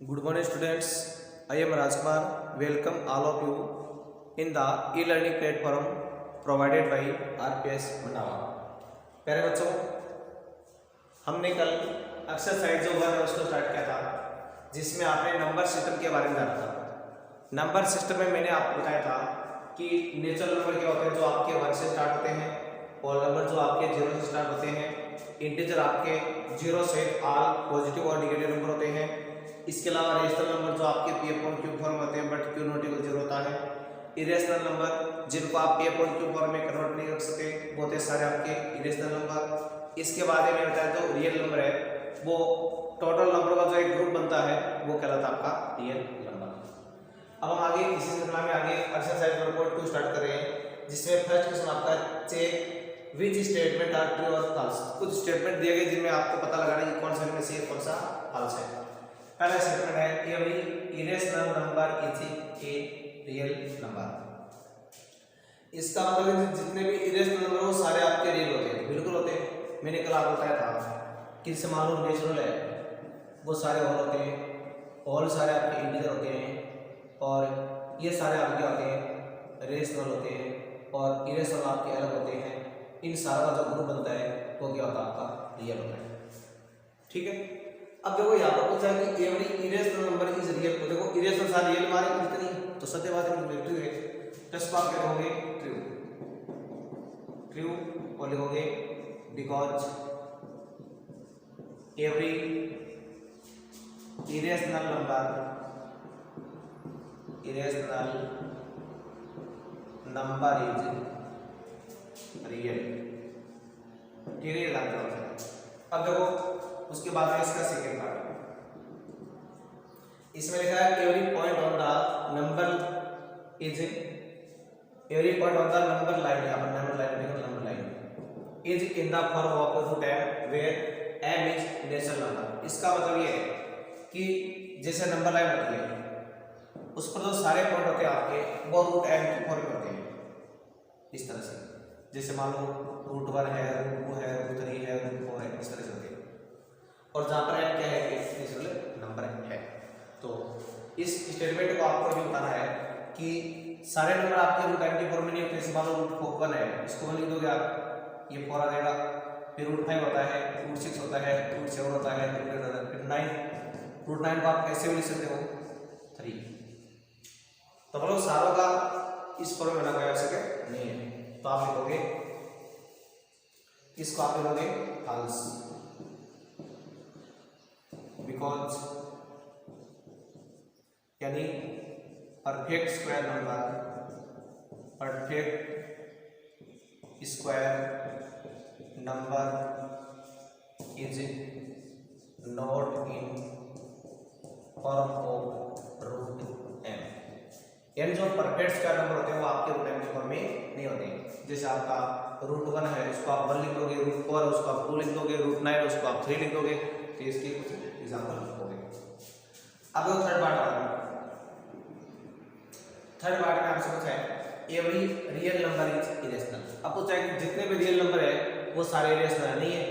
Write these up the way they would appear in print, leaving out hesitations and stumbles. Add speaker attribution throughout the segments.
Speaker 1: Good morning, students. I am Rajkumar. Welcome all of you in the e-learning platform provided by RPS Mandava. प्यारे बच्चों, हमने कल exercise जो one है उसको स्टार्ट किया था, जिसमें आपने नंबर सिस्टम के बारे में जाना था। नंबर सिस्टम में मैंने आपको बताया था कि नेचुरल नंबर क्या होते हैं, जो आपके 1 से स्टार्ट होते हैं, होल नंबर जो आपके 0 से स्टार्ट होते हैं, इंटीजर आपके 0 से ऑल पॉजिटिव और नेगेटिव नंबर होते हैं। इसके अलावा रेशनल नंबर जो आपके पी अपॉन क्यू फॉर्म होते हैं, बट क्यू नॉट इक्वल 0 होता है। इरेशनल नंबर जिनको आप पी अपॉन क्यू फॉर्म में कन्वर्ट नहीं कर सकते, वो होते सारे आपके इरेशनल नंबर। इसके बाद में बताया जो रियल नंबर है, वो टोटल नंबर का जो एक ग्रुप बनता है वो कहलाता है आपका रियल नंबर। अब हम आगे इसी श्रृंखला में आगे एक्सरसाइज नंबर 2 स्टार्ट कर रहे हैं, जिसमें फर्स्ट क्वेश्चन आपका check which statement are true और फॉल्स। कुछ स्टेटमेंट दिए गए जिनमें आपको पता लगाना है कि कौन सा इनमें से कौन सा फॉल्स है। पहला स्टेटमेंट है every irrational number is a real number. इसका मतलब है जितने भी इरेशनल नंबर वो सारे आपके रियल होते हैं, बिल्कुल होते हैं। मैंने कल आपको बताया था कि जैसे मान लो नेचुरल है, वो सारे होल होते हैं, होल सारे आपके इंटीजर होते हैं, और ये सारे आपके होते हैं रेशनल होते हैं, और इरेशनल आपके अलग होते हैं। इन सारा का जो ग्रुप बनता है वो क्या होता है आपका रियल होता है। ठीक है, अब देखो यहाँ पर पूछा है कि every irrational number is real. तो देखो इरेशनल सारे रियल मारे कितनी, तो सत्यवादी में ट्रू है, प्लस आप क्या लिखोगे ट्रू, ट्रू और लिखोगे because every irrational number is real. ठीक है, अब देखो उसके बाद में इसका सेकंड पार्ट, इसमें लिखा है every point on the number is every point on the number line, यहाँ पर नंबर लाइन लिखा, number line is in the form of root m where m is natural number. इसका मतलब ये है कि जैसे नंबर लाइन होती है उस पर जो सारे पॉइंट होते हैं आपके वो रूट m के फॉर्म में होते हैं, इस तरह से। जैसे मान लो रूट 1 है, रूट 2 है, रूट 3 है, रूट 4 है, इस तरह से होते हैं। और जहाँ पर m क्या है, नेचुरल नंबर है। तो इस स्टेटमेंट को आपको ये बताना है कि सारे नंबर आपके रूट m के फॉर्म में नहीं होते। मान लो रूट 1 है, इसको 1 लिख दोगे आप, ये 4 आ जाएगा। फिर रूट 5 होता है, रूट 6 होता है, रूट 7 होता है, फिर 9, रूट 9 को आप कैसे भी लिख सकते हो 3। तो मतलब सारों का इस फॉर्म में होना कोई आवश्यक नहीं है, तो आप लिखोगे इसको, आप लिखोगे फॉल्स, बिकॉज यानी perfect square number is not in form of root m। यानी जो परफेक्ट स्क्वायर नंबर होते हैं वो आपके रूट m के फॉर्म में नहीं होते हैं। जैसे आपका रूट 1 है, उसको आप 1 लिख दोगे, रूट 4 है उसको आप 2 लिख दोगे, रूट 9 है उसको आप 3 लिख दोगे। तो इसके कुछ एग्जांपल हो गए। अब थर्ड पार्ट आ रहा है। थर्ड पार्ट में आपसे पूछा है every real number is irrational. अब पूछा है कि जितने भी रियल नंबर है वो सारे इरेशनल नहीं है,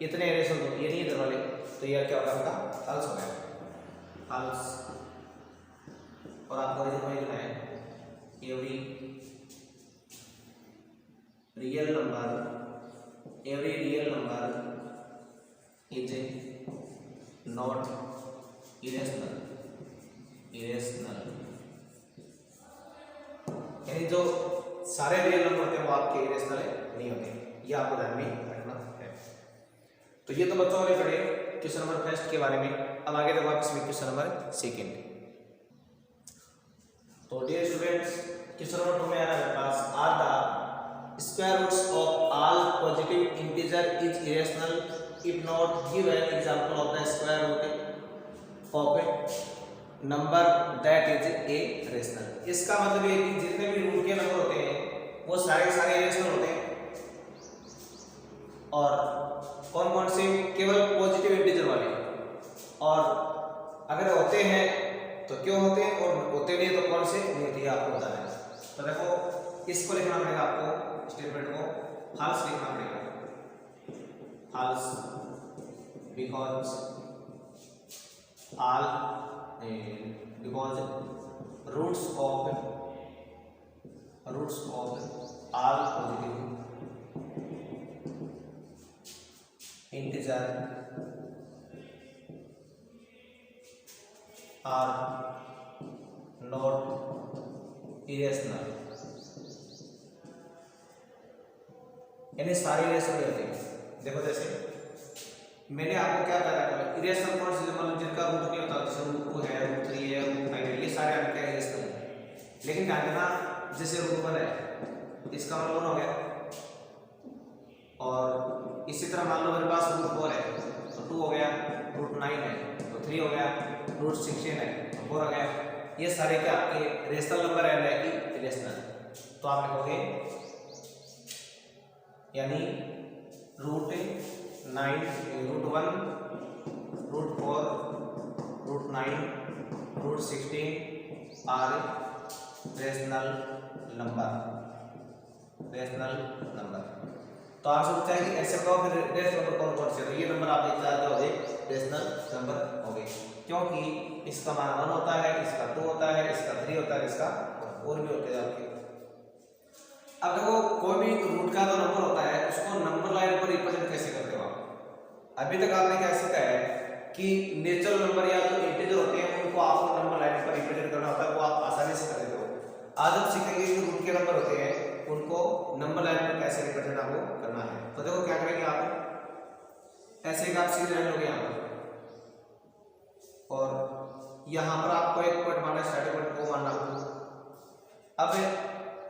Speaker 1: इतने इरेशनल तो ये नहीं है इधर वाले, तो ये क्या होगा आपका फॉल्स हो गया, फॉल्स। और आपको रीजन वही लिखना है every real number is not irrational, यानी जो सारे रियल नंबर होते हैं वो आपके इरेशनल नहीं होते, ये आपको ध्यान में रखना है। तो ये तो बच्चों ने पढ़े क्वेश्चन नंबर फर्स्ट के बारे में। अब आगे देखो आप इसमें क्वेश्चन नंबर सेकंड। तो डियर स्टूडेंट्स, क्वेश्चन नंबर 2 में आ रहा है पास are the square roots of all positive integer is irrational if not give an example of the square root of a number that is a rational. इसका मतलब ये कि जितने भी रूट के नंबर होते हैं वो सारे रेशनल होते हैं, और कौन कौन से, केवल पॉजिटिव इंटीजर वाले। और अगर होते हैं तो क्यों होते हैं, और होते नहीं तो कौन से नहीं होते, आपको बताना है। तो देखो इसको लिखना पड़ेगा आपको, स्टेटमेंट को फॉल्स लिखना पड़ेगा, false because all because roots of all positive integer are not irrational, यानी सारी इरेशनल होती है। देखो जैसे मैंने आपको क्या बताया था, इरेशनल कौन सी, मतलब जिनका रूट नहीं होता, जैसे रूट 2 है, रूट 3 है, रूट 5 है, ये सारे आपके क्या इरेशनल है। लेकिन ध्यान देना, जैसे रूट 1 है, इसका मतलब 1 हो गया, और इसी तरह मान लो मेरे पास रूट 4 है तो 2 हो गया, रूट 9 है तो 3 हो गया, रूट 16 है तो 4 हो गया। ये सारे क्या आपके रेशनल नंबर है, ना कि इरेशनल। तो आप लिखोगे यानी root 9, root 1, root 4, root 9, root 16 are rational number. तो आप सोचते हैं कि ऐसे बताओ फिर रेशनल नंबर कौन कौन से, तो ये नंबर आप देख हो गए रेशनल नंबर हो गए, क्योंकि इसका मान 1 होता है, इसका 2 होता है, इसका 3 होता है, इसका और भी होते हैं आपके। अब देखो कोई भी रूट का जो नंबर होता है उसको नंबर लाइन पर रिप्रेजेंट कैसे करते हो आप। अभी तक आपने क्या सीखा है कि नेचुरल नंबर या जो इंटीजर होते हैं उनको आपको नंबर लाइन पर रिप्रेजेंट करना होता है, वो आप आसानी से कर देते हो। आज हम सीखेंगे कि रूट के नंबर होते हैं उनको नंबर लाइन पर कैसे रिप्रेजेंट आपको करना है। तो देखो क्या करेंगे आप, ऐसे एक आप सीधी लाइन लोगे यहाँ पर, और यहाँ पर आपको एक पॉइंट मानना, स्टार्टिंग पॉइंट को मानना। अब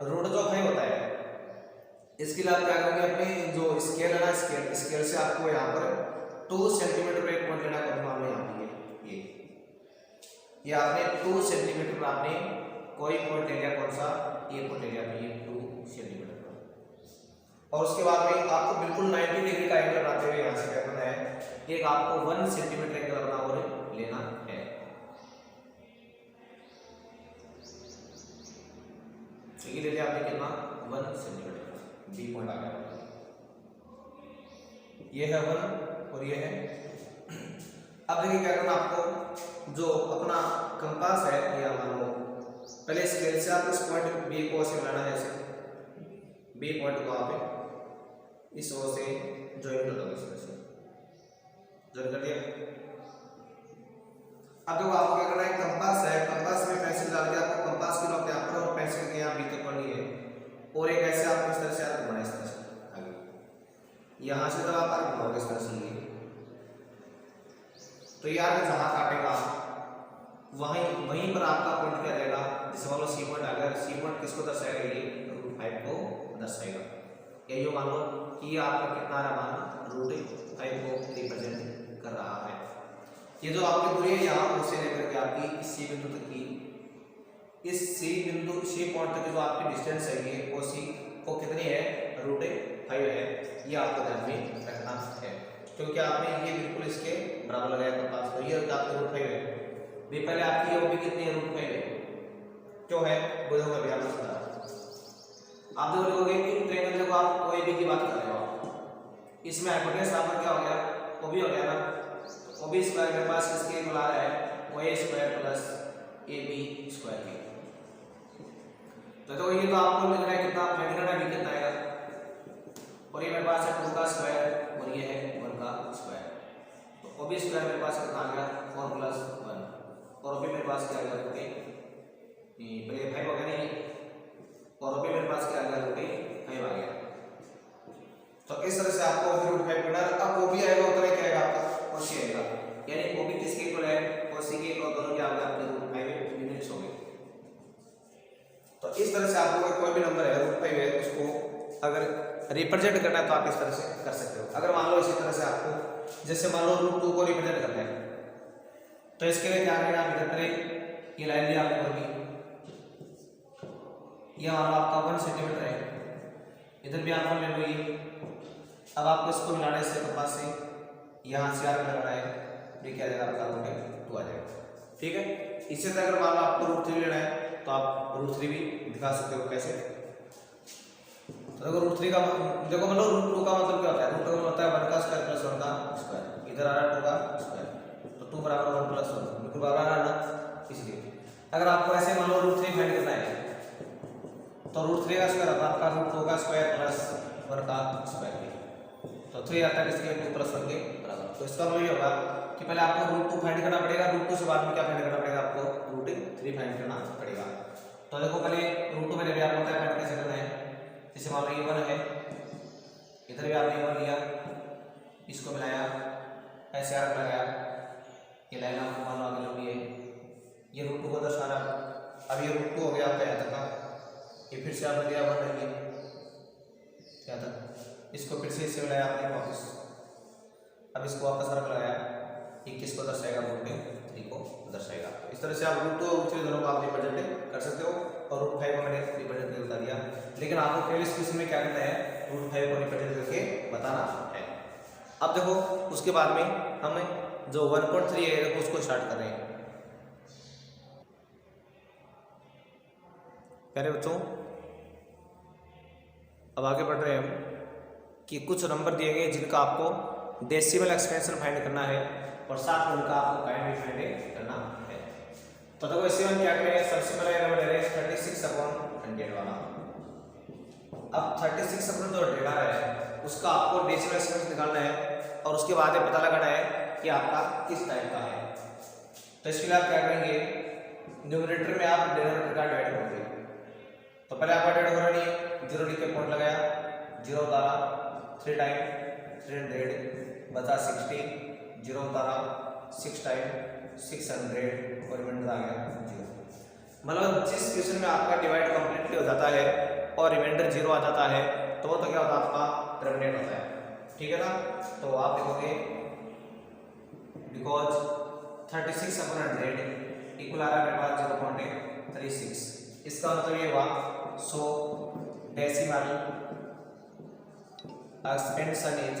Speaker 1: रूट जो 5 होता है इसके लिए आप क्या करेंगे, अपने जो स्केल है ना, स्केल से आपको यहाँ पर 2 सेंटीमीटर पर एक पॉइंट लेना है। मान लो यहाँ पे ये आपने 2 सेंटीमीटर पर आपने कोई पॉइंट ले लिया, कौन सा, ये पॉइंट ले लिया ये 2 सेंटीमीटर पर। और उसके बाद में आपको बिल्कुल 90 डिग्री का एंगल बनाते हुए यहाँ से क्या करना है, एक आपको 1 सेंटीमीटर एंगल अपना और लेना है। तो ये ले लिया आपने कितना, 1 सेंटीमीटर, बी पॉइंट आ गया। ये है 1 और ये है। अब देखिए क्या करना आपको, जो अपना कंपास है या मान लो पहले स्केल से आप इस पॉइंट बी को ऐसे बनाना है, ऐसे बी पॉइंट को आप इस ओर से ज्वाइन कर दो, इस तरह से ज्वाइन कर दिया। अब देखो आपको क्या करना है, कंपास है, कंपास में पेंसिल डाल के आपको कंपास की नोक यहाँ पर और पेंसिल के यहाँ बी तक पड़नी है, और एक ऐसे आप इस तरह से आप घुमाना, इस तरह से आगे यहाँ से जब आप आगे घुमाओगे इस तरह से, तो ये आगे जहाँ काटेगा वहीं पर आपका पॉइंट क्या रहेगा, जैसे मान लो सी पॉइंट आ गया, सी पॉइंट किसको दर्शाएगा, ये रूट 5 को दर्शाएगा। यही मान लो कि ये आपका कितना रहा मान, रूट 5 को रिप्रेजेंट कर रहा है। ये जो आपकी दूरी है यहाँ से लेकर के आपकी इस सी बिंदु तक की, इस सी पॉइंट तक जो आपकी डिस्टेंस है ये वो सी को कितनी है, रूट 5 है। ये आपको ध्यान में रखना है, क्योंकि आपने ये बिल्कुल इसके बराबर लगाया कंपास, तो ये आपका रूट 5 है। भी पहले आपकी ये भी कितनी है, रूट 5 है, क्यों है वो देखो अभी आपको बता। आप देखो लिखोगे कि ट्रायंगल देखो आप कोई भी की बात कर रहे हो, इसमें हाइपोटेनस आपका क्या हो गया, वो भी हो गया ना, वो भी स्क्वायर मेरे पास किसके बुला रहा है, वो a square plus a b square के। तो ये तो आपको लिखना है कितना, मैंने भी कितना आएगा, और ये मेरे पास है 2 का स्क्वायर और ये है 1 का स्क्वायर, तो वो भी स्क्वायर मेरे पास कितना आ गया, 4 + 1, और वो भी मेरे पास क्या आ गया, रूट 5 हो गया नहीं, और वो भी मेरे पास क्या आ गया, रूट 5 आ गया। तो इस तरह से आपको रूट 5 मिला। अब वो भी आएगा उतना क्या आएगा आपका, कोसी आएगा, यानी वो भी किसके इक्वल है, कोसी के, और दोनों क्या होगा आपके रूट 5 यूनिट्स हो गए। तो इस तरह से आपको कोई भी नंबर है रूट 5 है उसको अगर रिप्रेजेंट करना है तो आप इस तरह से कर सकते हो। अगर मान लो इसी तरह से आपको, जैसे मान लो रूट 2 को रिप्रेजेंट करना है, तो इसके लिए क्या करना है, इधर पर ये लाइन ली आपने होगी, ये मान लो आपका 1 सेंटीमीटर है, इधर भी आप ले लो ये। अब आपको इसको मिलाना है इससे कंपास से, यहाँ से आगे लगाना है, ये क्या जाएगा आपका रूट 2 आ जाएगा, ठीक है। इससे अगर मान लो आपको रूट 3 लेना है तो आप रूट 3 भी दिखा सकते हो, कैसे। तो देखो रूट 3 का देखो मतलब रूट 2 का मतलब क्या होता है, रूट 2 होता है 1 का स्क्वायर प्लस 1 का स्क्वायर, इधर आ रहा है 2 का स्क्वायर, तो 2 बराबर 1 + 1 बिल्कुल बराबर आ रहा है ना। इसलिए अगर आपको ऐसे मान लो रूट 3 फाइंड करना है तो रूट 3 का स्क्वायर होगा आपका रूट 2 का स्क्वायर प्लस 1 का स्क्वायर, तो 3 आता है इसलिए 2 प्लस 1 के बराबर। तो इसका मतलब ये होगा कि पहले आपको रूट 2 फाइंड करना पड़ेगा, रूट 2 से बाद में क्या फाइंड करना पड़ेगा, आपको रूट 3 फाइंड करना पड़ेगा। तो देखो पहले रूट 2 मैंने भी आपको बताया फाइंड कैसे करना है। जैसे मान लो ये 1 है, इधर भी आपने 1 लिया, इसको मिलाया, ऐसे आर्क लगाया, ये लाइन आपको मान लो आगे लंबी है, ये रूट 2 को दर्शाना। अब ये रूट 2 हो गया आपका यहाँ तक का, ये फिर से आपने दिया 1 रख लिया यहाँ तक, इसको फिर से इससे मिलाया आपने वापस, अब इसको वापस आर्क लगाया, ये किसको दर्शाएगा, रूट 3 को दर्शाएगा। इस तरह से आप रूट 2 और रूट 3 दोनों को आप रिप्रेजेंट कर सकते हो, और रूट 5 को मैंने रिप्रेजेंट करके बता दिया। लेकिन आपको प्रीवियस क्वेश्चन में क्या करना है, रूट 5 को रिप्रेजेंट करके बताना है। अब देखो उसके बाद में हम जो 1.3 है देखो उसको स्टार्ट कर रहे हैं। प्यारे बच्चों अब आगे बढ़ रहे हैं हम कि कुछ नंबर दिए गए जिनका आपको डेसिमल एक्सपेंशन फाइंड करना है और साथ में उनका आपको काइंड भी फाइंड करना है। तो देखो इससे हम क्या करेंगे, सबसे पहले नंबर ले रहे हैं 36/100 वाला। अब 36 जो डेटा है उसका आपको डेसिमल एक्सपेंशन निकालना है और उसके बाद ये पता लगाना है कि आपका किस टाइप का है। तो इसके लिए आप क्या करेंगे, न्यूमरेटर में आप डिनोमिनेटर का डिवाइड करोगे। तो पहले आपका डिवाइड हो रहा नहीं है, 0 लिख के पॉइंट लगाया, 0 उतारा, 3 टाइम 300 बचा 60, 0 उतारा 6 टाइम 600 और रिमाइंडर आ गया 0। मतलब जिस क्वेश्चन में आपका डिवाइड कंप्लीटली हो जाता है और रिमाइंडर 0 आ जाता है तो वो तो क्या होता है, आपका टर्मिनेट होता है। ठीक है ना। तो आप देखोगे बिकॉज 36/100 इक्वल आ रहा है मेरे पास 0.36। इसका मतलब ये हुआ 100 डेसिमल एक्सपेंशन इज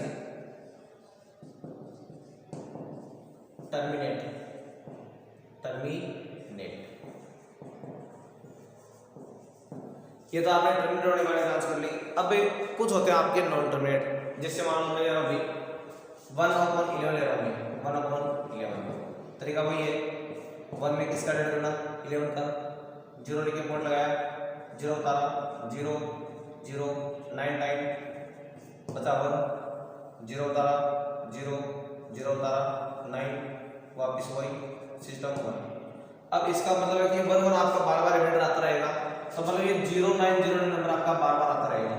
Speaker 1: टर्मिनेट। ये तो आपने टर्मिनेट होने वाले जांच कर ली। अब कुछ होते हैं आपके नॉन टर्मिनेट, जैसे मान लो मैं अभी 1/11 ले रहा हूँ, 1/11 तरीका वही है, 1 में किसका डेट करना, 11 का, 0 लिख के पॉइंट लगाया, 0 उतारा, 0 0 9 टाइम बचा 1, 0 उतारा, 0 0 उतारा 9 वापिस वही सिस्टम 1। अब इसका मतलब है कि 1 1 आपका बार बार रिमाइंडर आता रहेगा, तो मतलब ये 0909 नंबर आपका बार बार आता रहेगा।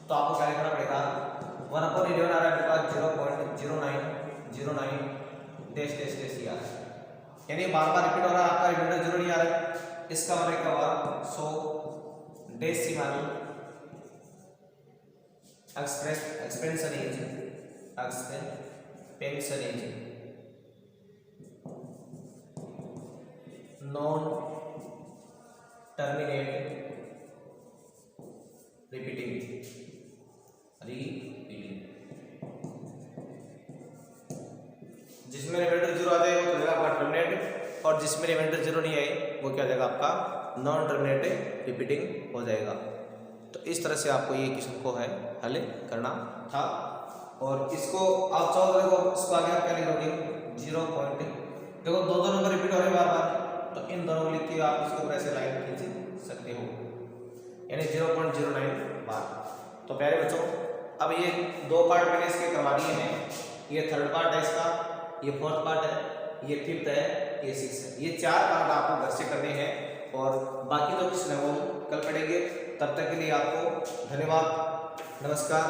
Speaker 1: तो आपको क्या लिखना पड़ेगा, 1/11 आ रहा है मेरे पास 0.0909 डैश डैश डैश यार, यानी बार बार रिपीट हो रहा है, आपका रिमाइंडर 0 नहीं आ रहा है। इसका मतलब क्या हुआ, 100 decimal expansion is non terminate repeating. जिसमें रिमाइंडर 0 आ जाएगा वो तो आपका टर्मिनेट, और जिसमें रिमाइंडर 0 नहीं आए वो क्या हो जाएगा, आपका नॉन टर्मिनेट रिपीटिंग हो जाएगा। तो इस तरह से आपको ये क्वेश्चन को है हल करना था। और इसको आप चाहो तो देखो इसको आगे आप क्या लिखोगे, 0 पॉइंट, देखो दो नंबर रिपीट हो रहे हैं बार बार, तो इन दोनों को लिख के आप इसको ऐसे लाइन खींच सकते हो, यानी 0.09 बार। तो प्यारे बच्चों अब ये 2 पार्ट मैंने इसके करवा दिए हैं, ये 3rd पार्ट है इसका, ये 4th पार्ट है, ये 5th है, ये 6th है। ये 4 पार्ट आपको घर से करने हैं और बाकी जो क्वेश्चन है वो कल पढ़ेंगे। तब तक के लिए आपको धन्यवाद, नमस्कार।